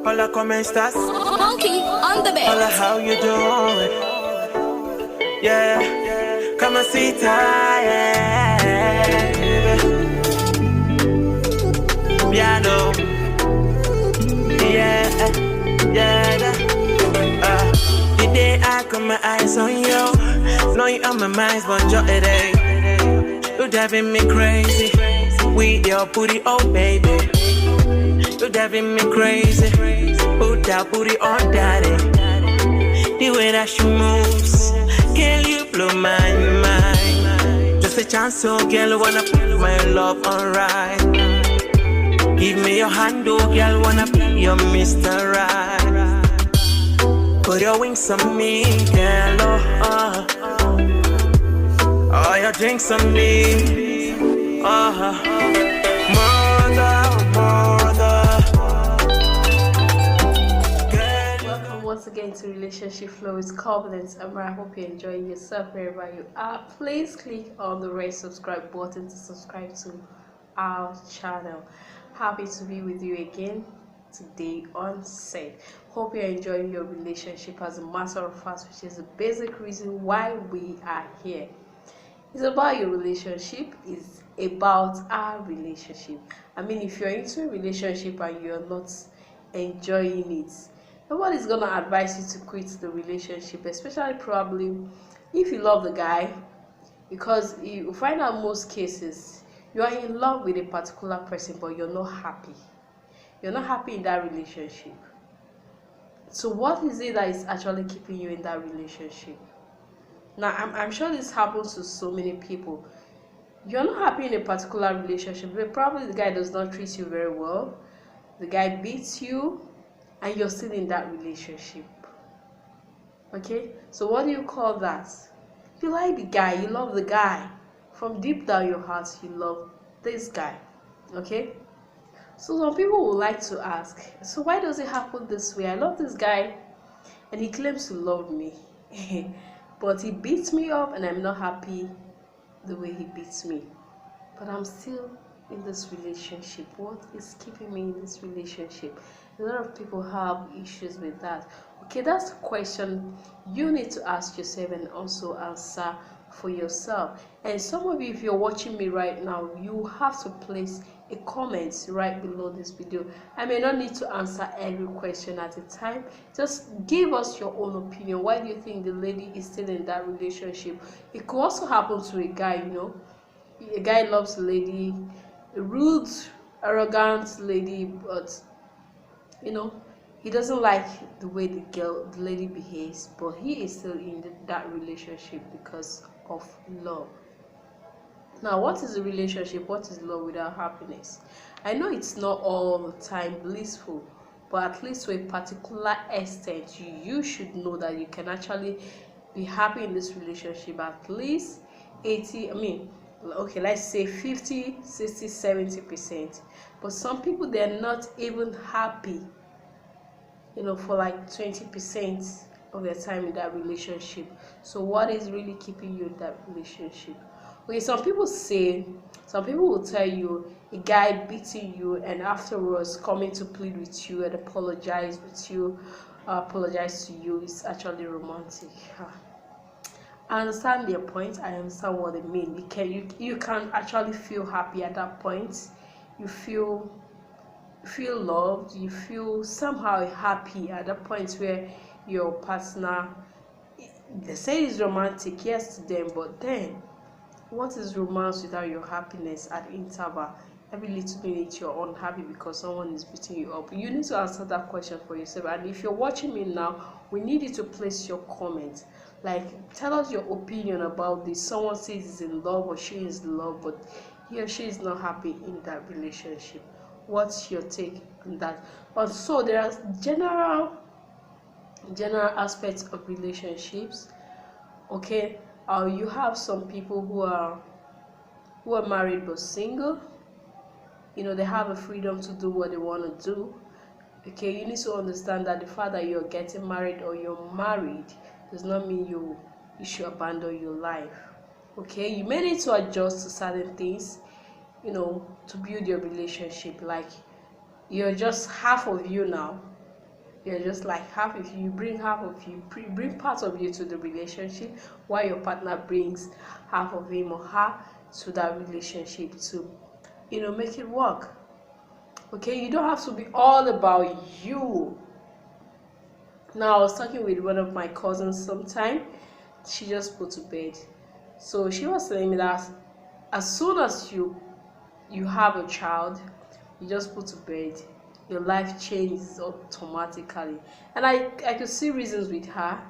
Hola, ¿cómo estás? Monkey on the bed. Hola, how you doing? Yeah, Camasita, yeah. Piano, yeah, yeah. The day I got my eyes on you, know you on my mind, but you're today. You're driving me crazy with your booty, oh baby. You're driving me crazy. Put that booty on daddy. The way that she moves, girl, you blow my mind. Just a chance, so girl, wanna put my love on right. Give me your hand, oh girl, wanna be your Mr. Right. Put your wings on me, girl, oh. All your drinks on me, oh. Welcome once again to Relationship Flow with Confidence. I hope you're enjoying yourself wherever you are. Please click on the red subscribe button to subscribe to our channel. Happy to be with you again today on set. Hope you're enjoying your relationship, as a matter of fact, which is the basic reason why we are here. It's about your relationship, it's about our relationship. I mean, if you're into a relationship and you're not enjoying it, nobody's gonna advise you to quit the relationship, especially probably if you love the guy, because you find out most cases you are in love with a particular person but you're not happy. You're not happy in that relationship. So what is it that is actually keeping you in that relationship? Now, I'm sure this happens to so many people. You're not happy in a particular relationship, but probably the guy does not treat you very well. The guy beats you, and you're still in that relationship. Okay? So what do you call that? You like the guy, you love the guy. From deep down your heart, you love this guy. Okay? So some people would like to ask, so why does it happen this way? I love this guy, and he claims to love me. But he beats me up and I'm not happy the way he beats me. But I'm still in this relationship. What is keeping me in this relationship? A lot of people have issues with that. Okay, that's a question you need to ask yourself and also answer for yourself. And some of you, if you're watching me right now, you have to place a comment right below this video. I may not need to answer every question at a time. Just give us your own opinion. Why do you think the lady is still in that relationship? It could also happen to a guy, you know. A guy loves a lady, a rude, arrogant lady, but you know, he doesn't like the way the lady behaves, but he is still in that relationship because of love. Now, what is a relationship? What is love without happiness? I know it's not all the time blissful, but at least to a particular extent, you should know that you can actually be happy in this relationship at least 80, okay, let's say 50, 60, 70%. But some people, they're not even happy, you know, for like 20% of their time in that relationship. So what is really keeping you in that relationship? Okay, some people will tell you a guy beating you and afterwards coming to plead with you and apologize to you is actually romantic. I understand their point. I understand what they mean. You can actually feel happy at that point. You feel loved. You feel somehow happy at that point where your partner, they say it's romantic, yes, to them, but then what is romance without your happiness at interval? Every little minute you're unhappy because someone is beating you up. You need to answer that question for yourself. And if you're watching me now, we need you to place your comment. Like, tell us your opinion about this. Someone says he's in love or she is in love, but he or she is not happy in that relationship. What's your take on that? Also, there are general aspects of relationships. Okay, you have some people who are married but single. You know, they have a freedom to do what they want to do. Okay, you need to understand that the fact that you're getting married or you're married does not mean you should abandon your life. Okay, you may need to adjust to certain things, you know, to build your relationship. Like, you're just half of you now, You're just like half. If you bring half of you, bring part of you to the relationship, while your partner brings half of him or her to that relationship to, make it work. Okay, you don't have to be all about you. Now, I was talking with one of my cousins sometime. She just put to bed. So she was telling me that as soon as you have a child, you just put to bed, your life changes automatically. And I could see reasons with her.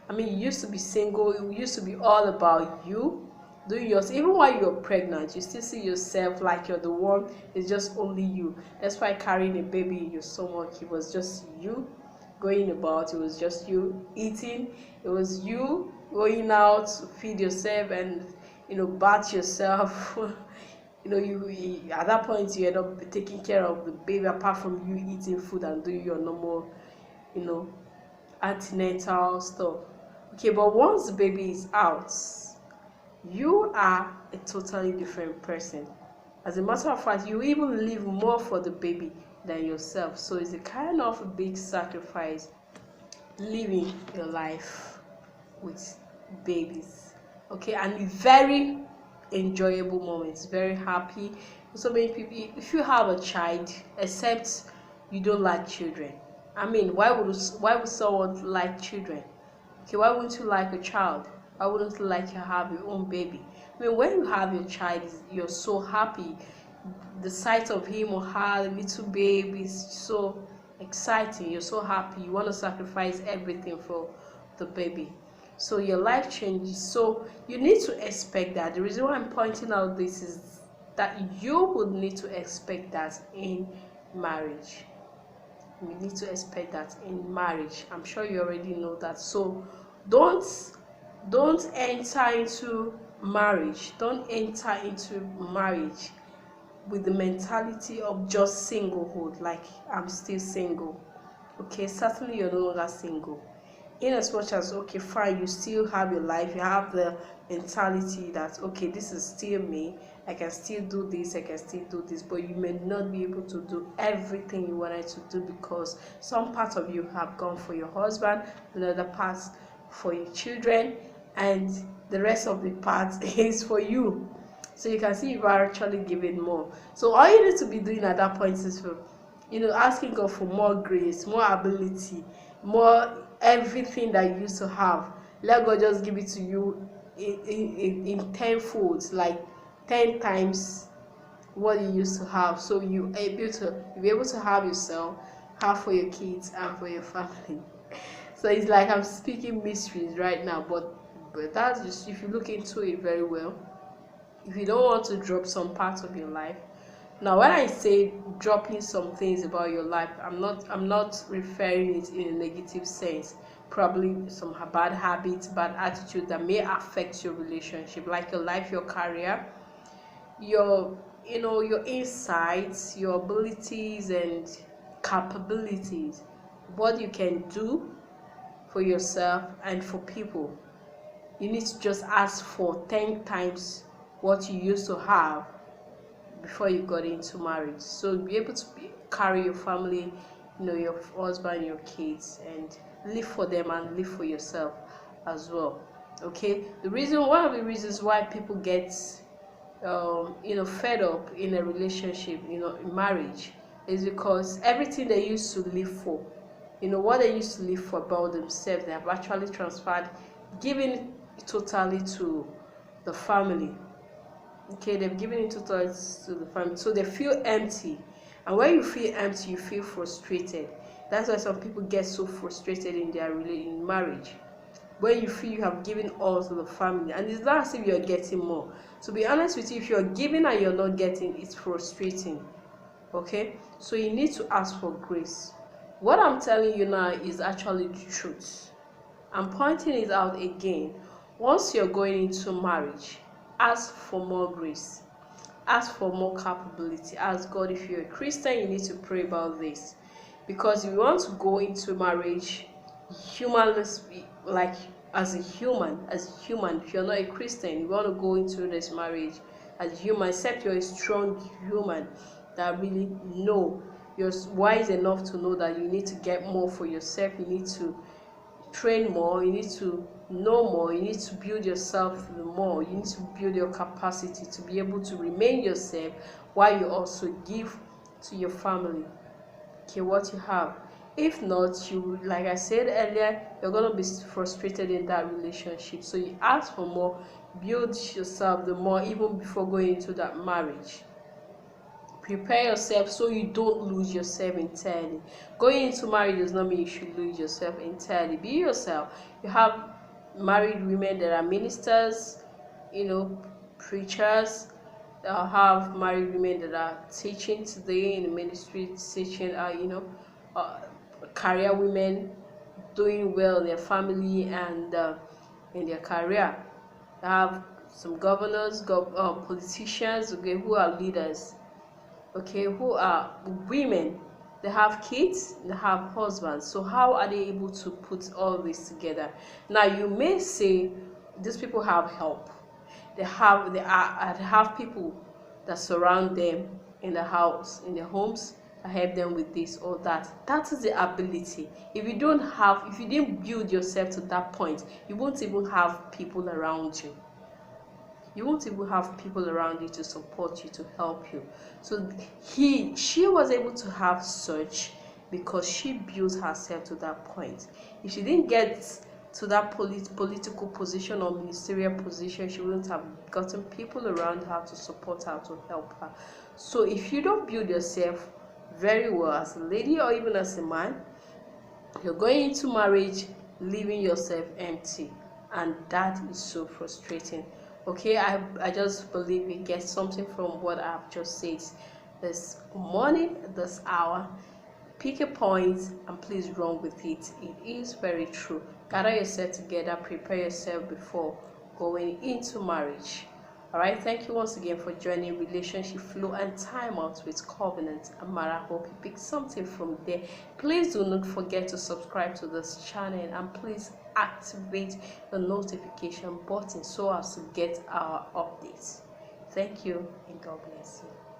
I mean, you used to be single, you used to be all about you, doing yours. Even while you're pregnant, you still see yourself like you're the one. It's just only you. That's why carrying a baby in your stomach, it was just you going about. It was just you eating. It was you going out to feed yourself and bath yourself. You at that point you end up taking care of the baby, apart from you eating food and doing your normal antenatal stuff. Okay, but once the baby is out, you are a totally different person. As a matter of fact, you even live more for the baby than yourself. So it's a kind of a big sacrifice, living your life with babies. Okay, and very enjoyable moments, very happy. So many people, if you have a child, except you don't like children, I mean, why would someone like children? Okay, why wouldn't you like a child? Why wouldn't you like to have your own baby? I mean, when you have your child, you're so happy. The sight of him or her, the little baby, is so exciting. You're so happy. You want to sacrifice everything for the baby. So your life changes. So you need to expect that. The reason why I'm pointing out this is that you would need to expect that in marriage. You need to expect that in marriage. I'm sure you already know that. So don't enter into marriage. Don't enter into marriage with the mentality of just singlehood, like I'm still single. Okay, certainly you're no longer single. In as much as, okay, fine, you still have your life, you have the mentality that, okay, this is still me, I can still do this, I can still do this, but you may not be able to do everything you wanted to do because some part of you have gone for your husband, another part for your children, and the rest of the part is for you. So you can see you are actually giving more. So all you need to be doing at that point is for, asking God for more grace, more ability, more everything that you used to have. Let God just give it to you in 10 folds, like 10 times what you used to have. So you'll be able to have yourself, have for your kids and for your family. So it's like I'm speaking mysteries right now, but that's just if you look into it very well. If you don't want to drop some parts of your life. Now, when I say dropping some things about your life, I'm not referring it in a negative sense. Probably some bad habits, bad attitude that may affect your relationship, like your life, your career, your insights, your abilities and capabilities, what you can do for yourself and for people. You need to just ask for 10 times what you used to have before you got into marriage. So be able to carry your family, your husband, your kids, and live for them and live for yourself as well. Okay, one of the reasons why people get fed up in a relationship, in marriage, is because everything they used to live for, what they used to live for about themselves, they have actually transferred, giving totally to the family. Okay, they've given it totally to the family, so they feel empty. And when you feel empty, you feel frustrated. That's why some people get so frustrated in their in marriage. When you feel you have given all to the family, and it's not as if you're getting more. To be honest with you, if you're giving and you're not getting, it's frustrating. Okay, so you need to ask for grace. What I'm telling you now is actually the truth. I'm pointing it out again. Once you're going into marriage, ask for more grace, ask for more capability. Ask God. If you're a Christian, you need to pray about this, because if you want to go into marriage humanly, like as a human, if you're not a Christian, you want to go into this marriage as a human, except you're a strong human that really know you're wise enough to know that you need to get more for yourself, you need to train more, you need to know more, you need to build yourself more, you need to build your capacity to be able to remain yourself while you also give to your family, okay, what you have. If not, you, like I said earlier, you're going to be frustrated in that relationship. So you ask for more, build yourself the more, even before going into that marriage. Prepare yourself so you don't lose yourself entirely. Going into marriage does not mean you should lose yourself entirely. Be yourself. You have married women that are ministers, preachers. Have married women that are teaching today in the ministry, teaching, career women doing well in their family and in their career. I have some governors, politicians, okay, who are leaders, okay, who are women. They have kids, they have husbands. So how are they able to put all this together? Now you may say these people have help. They have people that surround them in the house, in their homes, that help them with this or that. That is the ability. If you didn't build yourself to that point, you won't even have people around you. You won't even have people around you to support you, to help you. So she was able to have such because she built herself to that point. If she didn't get to that political position or ministerial position, she wouldn't have gotten people around her to support her, to help her. So if you don't build yourself very well as a lady or even as a man, you're going into marriage leaving yourself empty, and that is so frustrating. Okay, I just believe you get something from what I've just said this morning, this hour. Pick a point and please run with it. It is very true. Gather yourself together, prepare yourself before going into marriage. Alright, thank you once again for joining Relationship Flow and Time Out with Covenant Amara. Hope you pick something from there. Please do not forget to subscribe to this channel and please activate the notification button so as to get our updates. Thank you and God bless you.